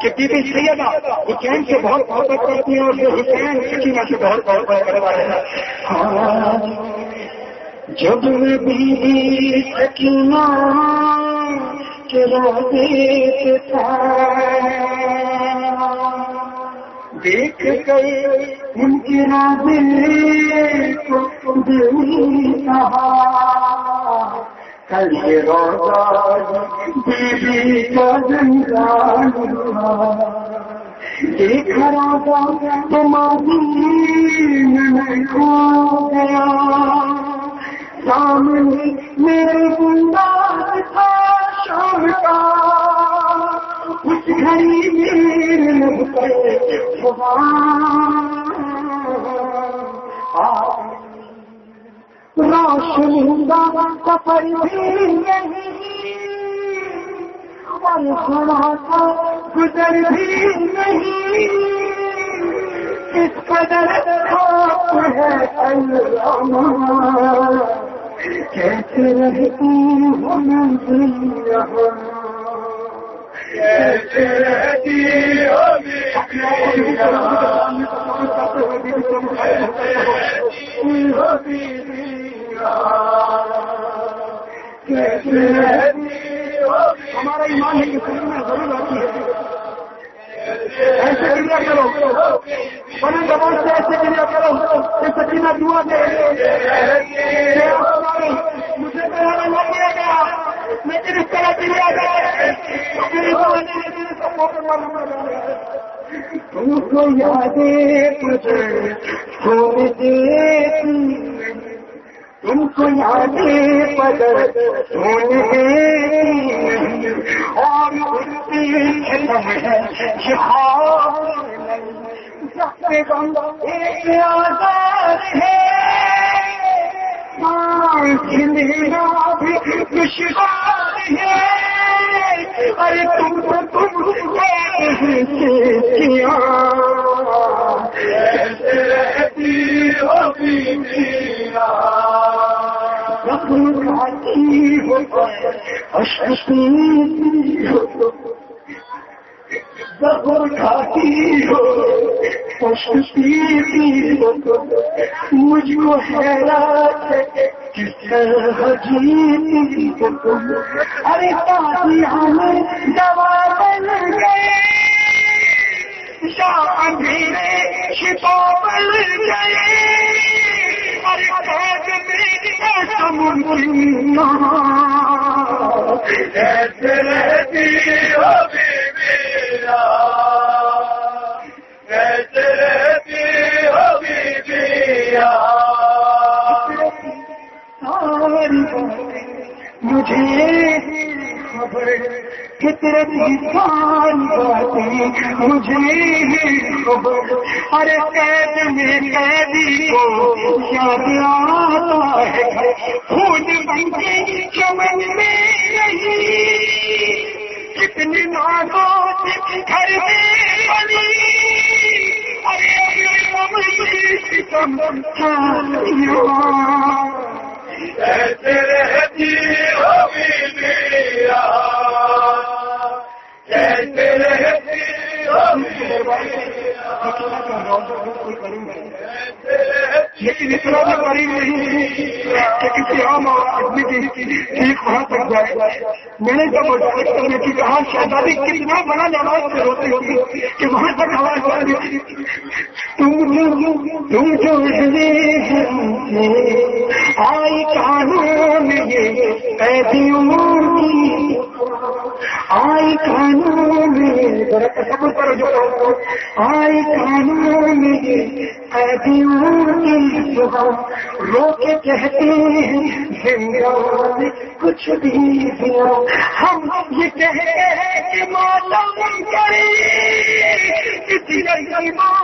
کہ be be سیدہ حسین سے بہت محبت کرتی ہیں اور جو حسین سکینہ سے بہت محبت کرنے والے ہیں. جب میں بی بی سکینہ کے روضے پہ تھا دیکھ کر ان کے روضے کو دل کہا کل یہ روضہ بی بی کا زندان ہوا. دیکھا روضہ تو مدینے میں کھو گیا سامنے میرے گنداز تھا شام کا اس گھڑی میرے لب پر روشنیدہ سفر بھی نہیں اور خدا کا گزر بھی نہیں اس قدر خوف ہے اللہ کیسے رہتی ہوں میں کیسے رہتی ہمارا ایمان ہے کہ سننے میں ضرور آتی ہے. ایسے کریا کرو بڑے زبان سے ایسے کریا کرو کہ سکینہ دعا دے مجھے کہنا نہ پڑے گا لیکن اس طرح کریا کرو تم کو یادیں مجھے چھوڑ دیتی تم کو یادیں پدر چھوڑ دیتی اور اس کی ختم ہے یہ خواب ایک آزاد ہے میرا بھی دشوار ہے. ارے تم کیا کیسے رہتی ہو میرا رقم کھاتی ہو زبر کھاتی ہو مجھ کو حیرت کس طرح جیتی ہو تم. ارے تازیاں میں دوا بن گئے یا اندھیرے شفا بن گئے. ارے قید میں سمندر کیسے رہتی ہو میرا کیسے رہتی ہو میرا مجھے خبر فطرت کی ساری باتیں مجھے خبر. ارے قید میں قیدی کو یاد آتا ہے خون بن کے چمن میں نہیں کتنی نازوں سے گھر میں بنی. ارے کیسے رہتی ہو میرا کیسے رہتی ہو لیکن اتنا بھی قریب نہیں کہ کسی عام آدمی کی ٹھیک وہاں تک جائے. میں نے جب کرنے کی کہا شہزادی کتنا بڑا نماز سے روتی ہوتی کہ وہاں تک آواز جاتی تھی. تم جو آئی قانون یہ قیدیوں کی آئی قانون تصور کرو جو آئی قانون یہ قیدیوں کی رو کے کہتے ہیں زندگی کچھ بھی دیا. ہم یہ کہتے ہیں کہ ماتم کرے کسی ماں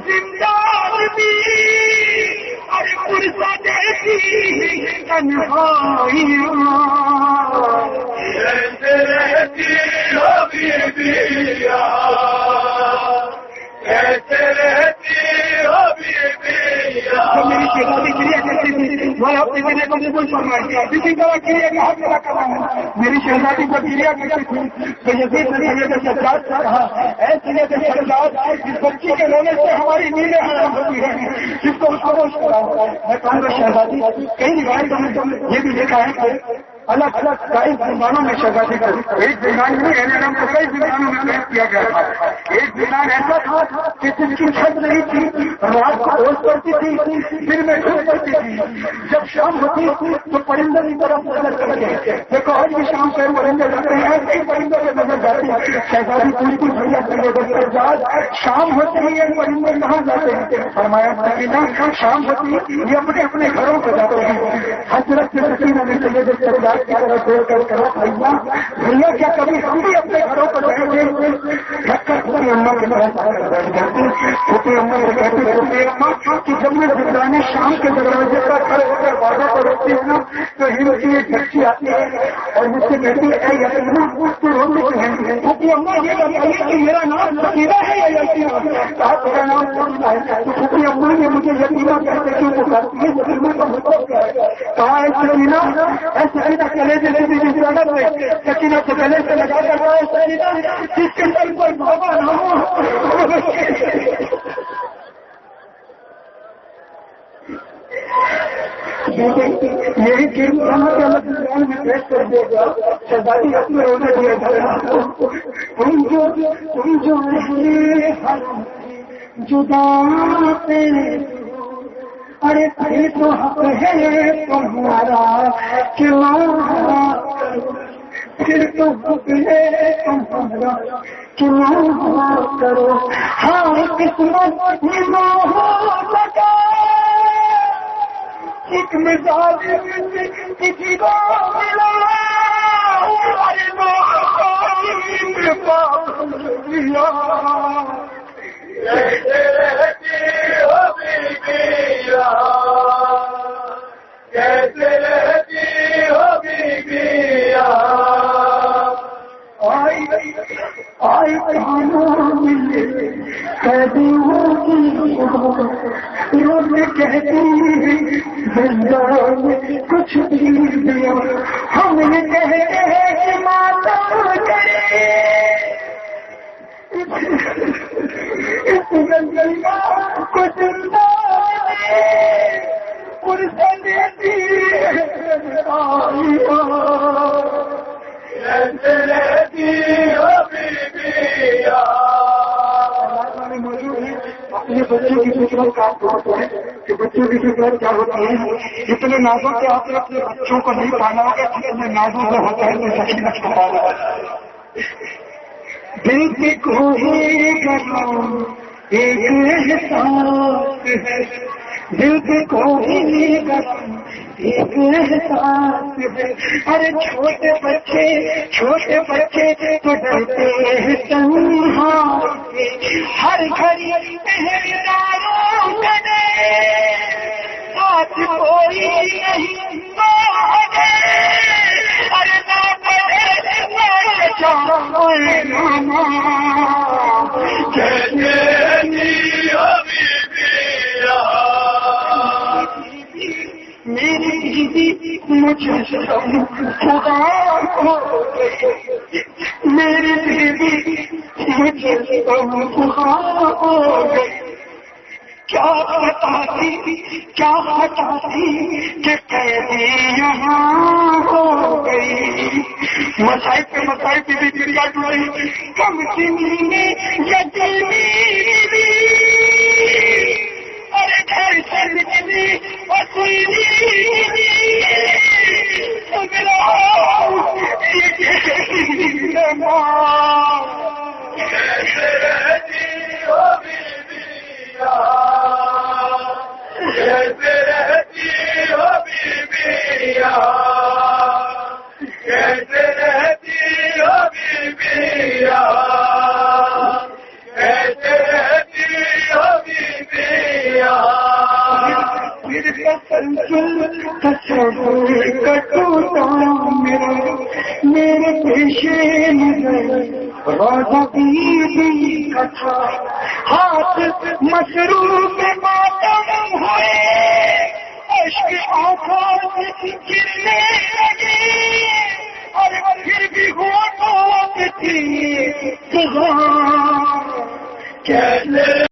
زندہ بھی ارے پرسا دیتی تنہائیاں کیسے رہتی ہو بیبیا کیسے رہتی ہو بیبیا. میری شہزادی کریا کرتی تھی میں اپنے بیٹے کو قبول فرمائے. اسی طرح کریا کا حق ادا کرنا ہے. میری شہزادی کو کریا کرتی تھی تو یزید نے سید سجاد سے کہا اے سید سجاد اس بچی کے رونے سے ہماری نیندیں حرام ہوتی ہیں, جس کو خاموش کراؤ. میں کہوں گا شہزادی کئی روایتوں میں یہ بھی لکھا ہے کہ الگ الگ کئی زبانوں میں شہزادی کو ایک زبان میں احرام کو کئی زبانوں میں پیش کیا گیا تھا. ایک زبان ایسا تھا کہ جس کی چھت نہیں تھی, رات کو اوس پڑتی تھی, دن میں دھوپ پڑتی تھی. جب شام ہوتی تو پرندے کی طرف نظر کرتے. دیکھو آج بھی شام سے پرندے جاتے ہیں, کئی پرندوں سے نظر جاتی ہے. شہزادی پوچھتی بھیا سجاد شام ہوتی ہے یہ پرندے کہاں جاتے ہیں؟ فرمایا سکینہ شام ہوتی ہے یہ اپنے اپنے گھروں کو جاتے ہیں. حضرت سکینہ نے سید سجاد کی طرف دیکھ کر کہا بھیا کیا کبھی ہم بھی اپنے گھروں کو جائیں گے؟ رکھ کر پوری اماں کے طرف بیٹھ جاتے. چھوٹی اماں سے کہتے چھوٹی اماں کہ جب میں زندانی شام کے دروازے پر کھڑے ہو کر وعدہ پر روکتی ہوں نا تو ہند کی ایک بچی آتی ہے اور مجھ سے کہتی ہے اے یتیمہ تو رونے سے ہیں. چھوٹی اماں یہ بتائیے کہ میرا نام سکینہ ہے یا یتیمہ؟ کہا تیرا نام سکینہ ہے. تو چھوٹی اماں نے مجھے یتیمہ کہتے کیوں پکارتی ہے؟ یتیمہ کا مطلب کیا ہے؟ کہا ہے سکینہ ایسے چلے جیسے سکینہ سے گلے سے لگا کر جس کے سر پر بابا نہ ہو. میری گرم کے الگ میں پیش کر دے گا. شہزادی اپنے روزے دیا تم جو جدا ارے پھر تو حق ہے تمہارا کیوں, پھر تو حق ہے تمہارا کیوں کرو. ہاں قسمت میں ہو سکا ایک مزاج کسی کو ملا ارے کیسے رہتی ہو بیویا آئی کہتی کچھ دیا ہم نے کہتے ہیں کہ ماتم کرے اس گنجل کو زندہ اپنے بچوں کی فکر کا ہوتا ہے کہ بچوں کی فکر کیا ہوتی ہے. جتنے نازوں سے آپ نے اپنے بچوں کو نہیں پانا ہوگا جتنے نازوں سے ہوتا ہے تو سکینہ کو پانا ہوگا. دل کی کوئی گرام ایک احساس ہے, دل کی کوئی گرام ایک احساس ہے. ارے چھوٹے بچے تو ڈرتے ہیں تنہا ہر گھڑی پہریداروں کرے ساتھ کوئی نہیں ارے میری دیدی مجھے خدا ہو گئی, میری دیدی مجھے خدا ہو گئی. کیا بتاتی کہ قیدی یہاں ہو گئی. مسائل پہ مسائل کی بھی چڑیا ٹوٹی کم سنی میں یتیمی ارے گھر سے نکلی وسیلی کیسے رہتی ہو بیویا کیسے رہتی ہو بیویا کیسے رہتی ہو بیویا کٹوتا میرے پیشے روزہ بھی کٹا ہاتھ مشروب ماتم ہوئے اشک آنکھوں سے گرنے لگی اور پھر بھی ہونٹوں پہ تھی کیسے